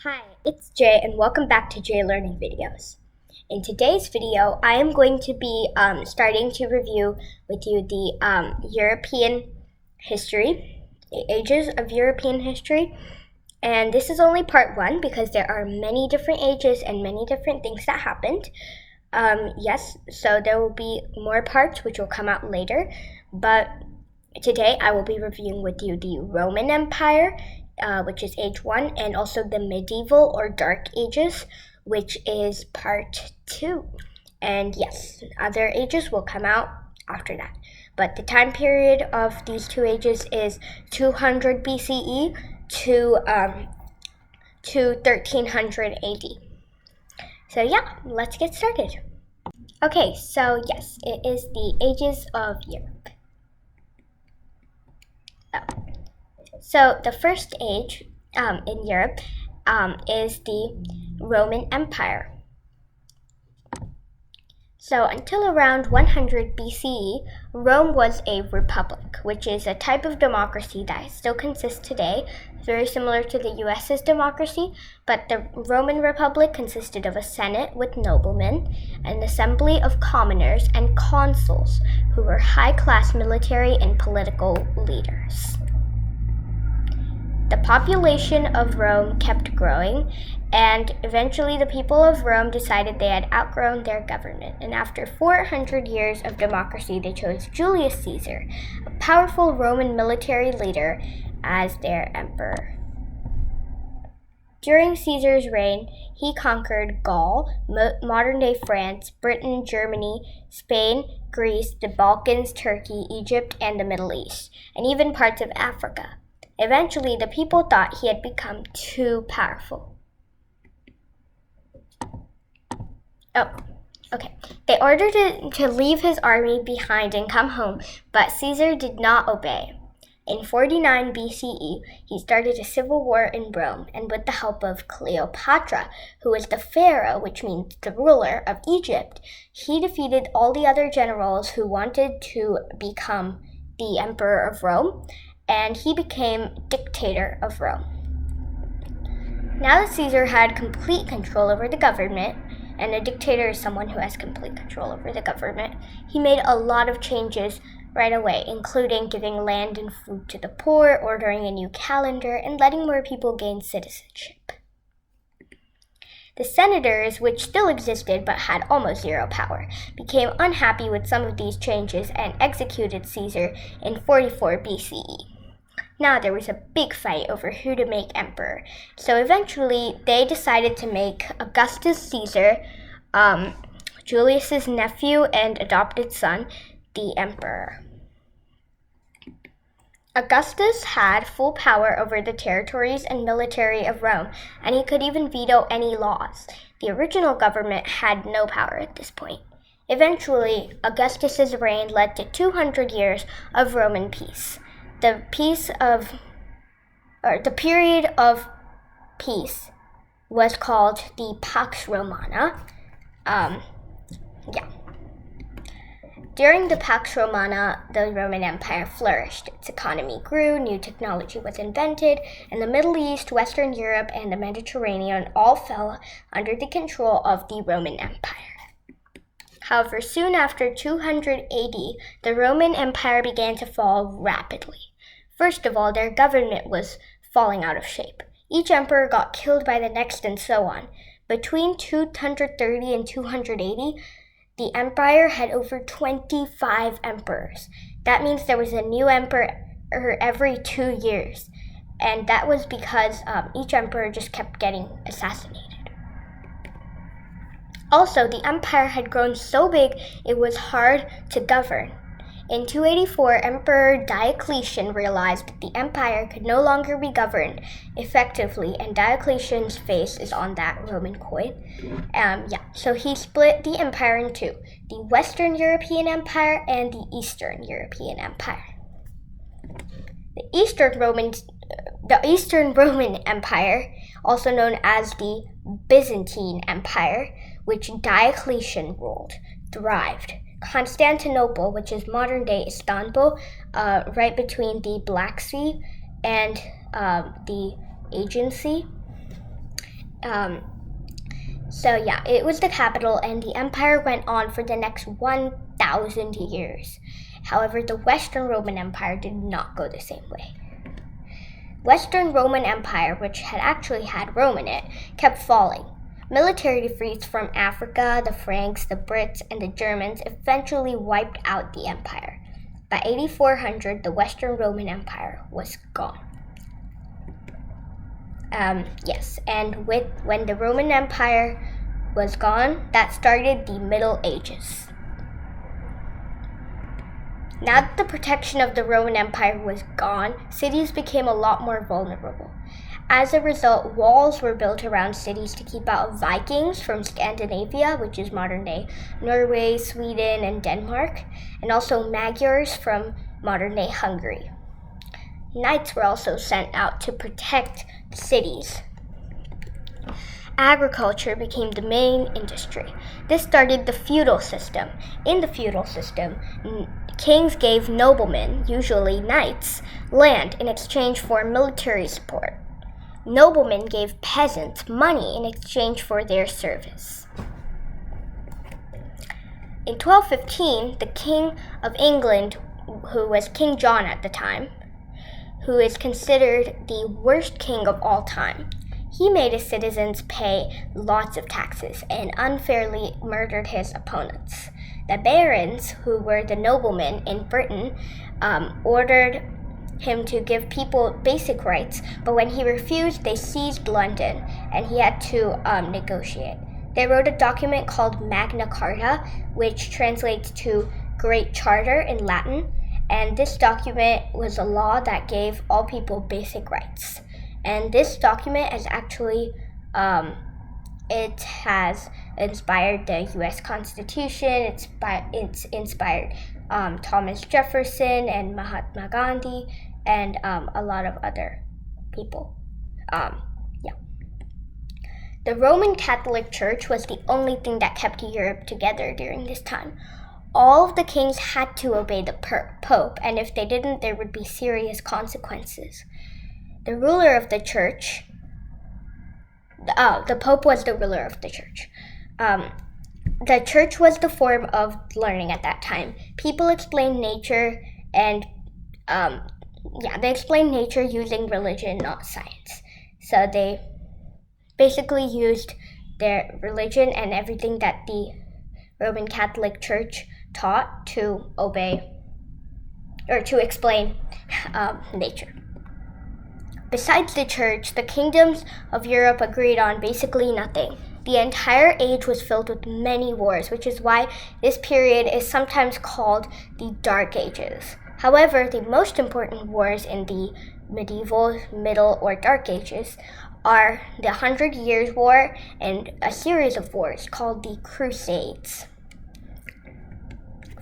Hi, it's Jay and welcome back to Jay Learning Videos. In today's video, I am going to be starting to review with you the European history, the ages of European history. And this is only part one because there are many different ages and many different things that happened. So there will be more parts which will come out later. But today I will be reviewing with you the Roman Empire, which is age 1, and also the medieval or dark ages, which is part 2. And yes, other ages will come out after that. But the time period of these two ages is 200 BCE to 1300 AD. So yeah, let's get started. Okay, so yes, it is the ages of Europe. So the first age in Europe is the Roman Empire. So until around 100 BCE, Rome was a republic, which is a type of democracy that still consists today, very similar to the US's democracy, but the Roman Republic consisted of a senate with noblemen, an assembly of commoners, and consuls, who were high-class military and political leaders. The population of Rome kept growing, and eventually the people of Rome decided they had outgrown their government. And after 400 years of democracy, they chose Julius Caesar, a powerful Roman military leader, as their emperor. During Caesar's reign, he conquered Gaul, modern-day France, Britain, Germany, Spain, Greece, the Balkans, Turkey, Egypt, and the Middle East, and even parts of Africa. Eventually, the people thought he had become too powerful. They ordered him to leave his army behind and come home, but Caesar did not obey. In 49 BCE, he started a civil war in Rome, and with the help of Cleopatra, who was the pharaoh, which means the ruler of Egypt, he defeated all the other generals who wanted to become the emperor of Rome, and he became dictator of Rome. Now that Caesar had complete control over the government, and a dictator is someone who has complete control over the government, he made a lot of changes right away, including giving land and food to the poor, ordering a new calendar, and letting more people gain citizenship. The senators, which still existed but had almost zero power, became unhappy with some of these changes and executed Caesar in 44 BCE. Now there was a big fight over who to make emperor, so eventually they decided to make Augustus Caesar, Julius's nephew and adopted son, the emperor. Augustus had full power over the territories and military of Rome, and he could even veto any laws. The original government had no power at this point. Eventually, Augustus's reign led to 200 years of Roman peace. The period of peace was called the Pax Romana. During the Pax Romana, the Roman Empire flourished. Its economy grew, new technology was invented, and the Middle East, Western Europe, and the Mediterranean all fell under the control of the Roman Empire. However, soon after 200 AD, the Roman Empire began to fall rapidly. First of all, their government was falling out of shape. Each emperor got killed by the next and so on. Between 230 and 280, the empire had over 25 emperors. That means there was a new emperor every 2 years. And that was because each emperor just kept getting assassinated. Also, the empire had grown so big it was hard to govern. In 284, Emperor Diocletian realized that the empire could no longer be governed effectively, and Diocletian's face is on that Roman coin. So he split the empire in two, the Western European Empire and the Eastern European Empire. The Eastern Roman Empire, also known as the Byzantine Empire, which Diocletian ruled, thrived. Constantinople, which is modern-day Istanbul, right between the Black Sea and the Aegean Sea, So yeah, it was the capital, and the empire went on for the next 1,000 years. However, the Western Roman Empire did not go the same way. Western Roman Empire, which had actually had Rome in it, kept falling. Military defeats from Africa, the Franks, the Brits, and the Germans eventually wiped out the empire. By 8400, the Western Roman Empire was gone. When the Roman Empire was gone, that started the Middle Ages. Now that the protection of the Roman Empire was gone, cities became a lot more vulnerable. As a result, walls were built around cities to keep out Vikings from Scandinavia, which is modern-day Norway, Sweden, and Denmark, and also Magyars from modern-day Hungary. Knights were also sent out to protect cities. Agriculture became the main industry. This started the feudal system. In the feudal system, kings gave noblemen, usually knights, land in exchange for military support. Noblemen gave peasants money in exchange for their service. In 1215, the King of England, who was King John at the time, who is considered the worst king of all time, he made his citizens pay lots of taxes and unfairly murdered his opponents. The barons, who were the noblemen in Britain, ordered him to give people basic rights, but when he refused, they seized London, and he had to negotiate. They wrote a document called Magna Carta, which translates to Great Charter in Latin, and this document was a law that gave all people basic rights. And this document is actually, it has inspired the U.S. Constitution. It's inspired Thomas Jefferson and Mahatma Gandhi and a lot of other people. The Roman Catholic Church was the only thing that kept Europe together during this time. All of the kings had to obey the Pope, and if they didn't, there would be serious consequences. The ruler of the church, the Pope was the ruler of the church. The church was the form of learning at that time. People explained nature and, they explained nature using religion, not science. So they basically used their religion and everything that the Roman Catholic Church taught to obey, or to explain nature. Besides the church, the kingdoms of Europe agreed on basically nothing. The entire age was filled with many wars, which is why this period is sometimes called the Dark Ages. However, the most important wars in the medieval, middle, or Dark Ages are the 100 Years' War and a series of wars called the Crusades.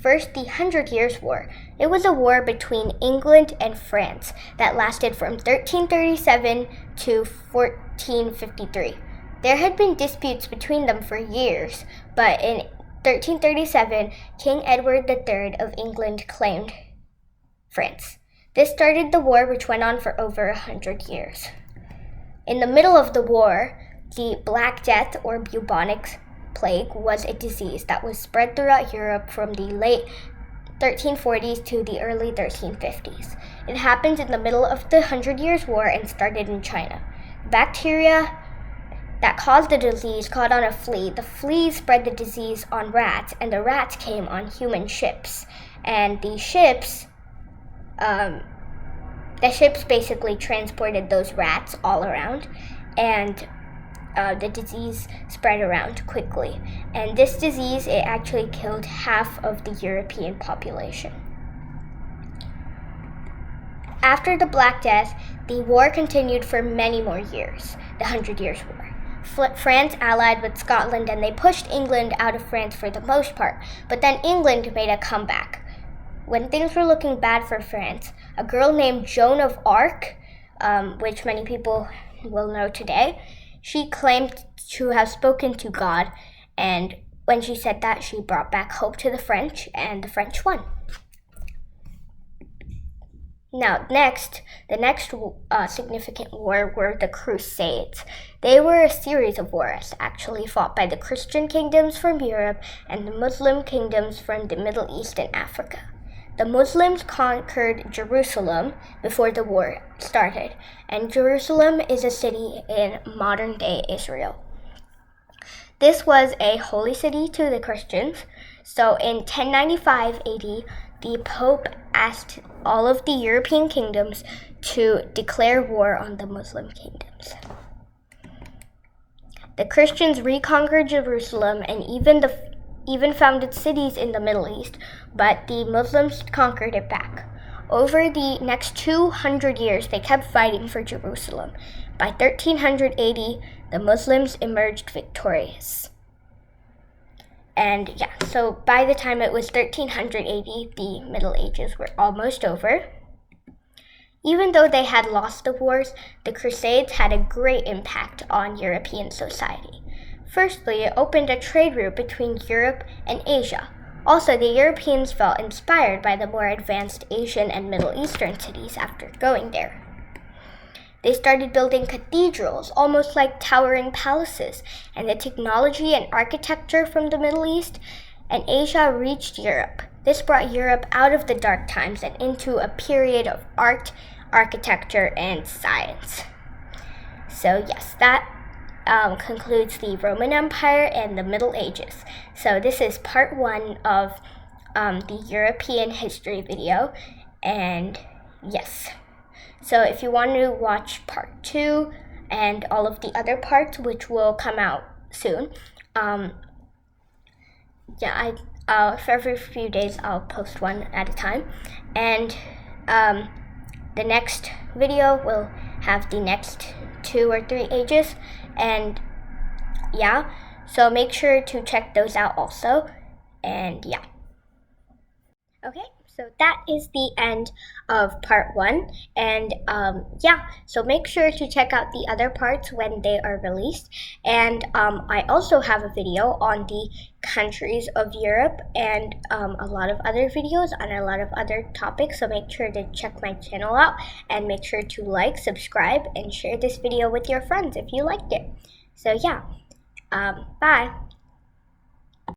First, the 100 Years' War. It was a war between England and France that lasted from 1337 to 1453. There had been disputes between them for years, but in 1337, King Edward III of England claimed France. This started the war, which went on for over 100 years. In the middle of the war, the Black Death, or bubonic plague, was a disease that was spread throughout Europe from the late 1340s to the early 1350s. It happened in the middle of the 100 Years' War and started in China. Bacteria that caused the disease caught on a flea. The fleas spread the disease on rats, and the rats came on human ships. And the ships basically transported those rats all around, and the disease spread around quickly. And this disease, it actually killed half of the European population. After the Black Death, the war continued for many more years, the 100 Years' War. France allied with Scotland, and they pushed England out of France for the most part, but then England made a comeback. When things were looking bad for France, a girl named Joan of Arc, which many people will know today, she claimed to have spoken to God, and when she said that, she brought back hope to the French, and the French won. Now, the next significant war were the Crusades. They were a series of wars actually fought by the Christian kingdoms from Europe and the Muslim kingdoms from the Middle East and Africa. The Muslims conquered Jerusalem before the war started, and Jerusalem is a city in modern-day Israel. This was a holy city to the Christians, so in 1095 AD, the Pope asked all of the European kingdoms to declare war on the Muslim kingdoms. The Christians reconquered Jerusalem and even founded cities in the Middle East, but the Muslims conquered it back. Over the next 200 years, they kept fighting for Jerusalem. By 1380, the Muslims emerged victorious. And yeah, so by the time it was 1380, the Middle Ages were almost over. Even though they had lost the wars, the Crusades had a great impact on European society. Firstly, it opened a trade route between Europe and Asia. Also, the Europeans felt inspired by the more advanced Asian and Middle Eastern cities after going there. They started building cathedrals, almost like towering palaces, and the technology and architecture from the Middle East and Asia reached Europe. This brought Europe out of the dark times and into a period of art, architecture, and science. So yes, that concludes the Roman Empire and the Middle Ages. So this is part 1 of the European history video, and yes. So if you want to watch part 2 and all of the other parts, which will come out soon, for every few days I'll post one at a time, and the next video will have the next 2 or 3 ages, and yeah, so make sure to check those out also, and yeah. Okay, so that is the end of part 1, and so make sure to check out the other parts when they are released, and I also have a video on the countries of Europe and a lot of other videos on a lot of other topics, so make sure to check my channel out, and make sure to like, subscribe, and share this video with your friends if you liked it. So yeah, bye!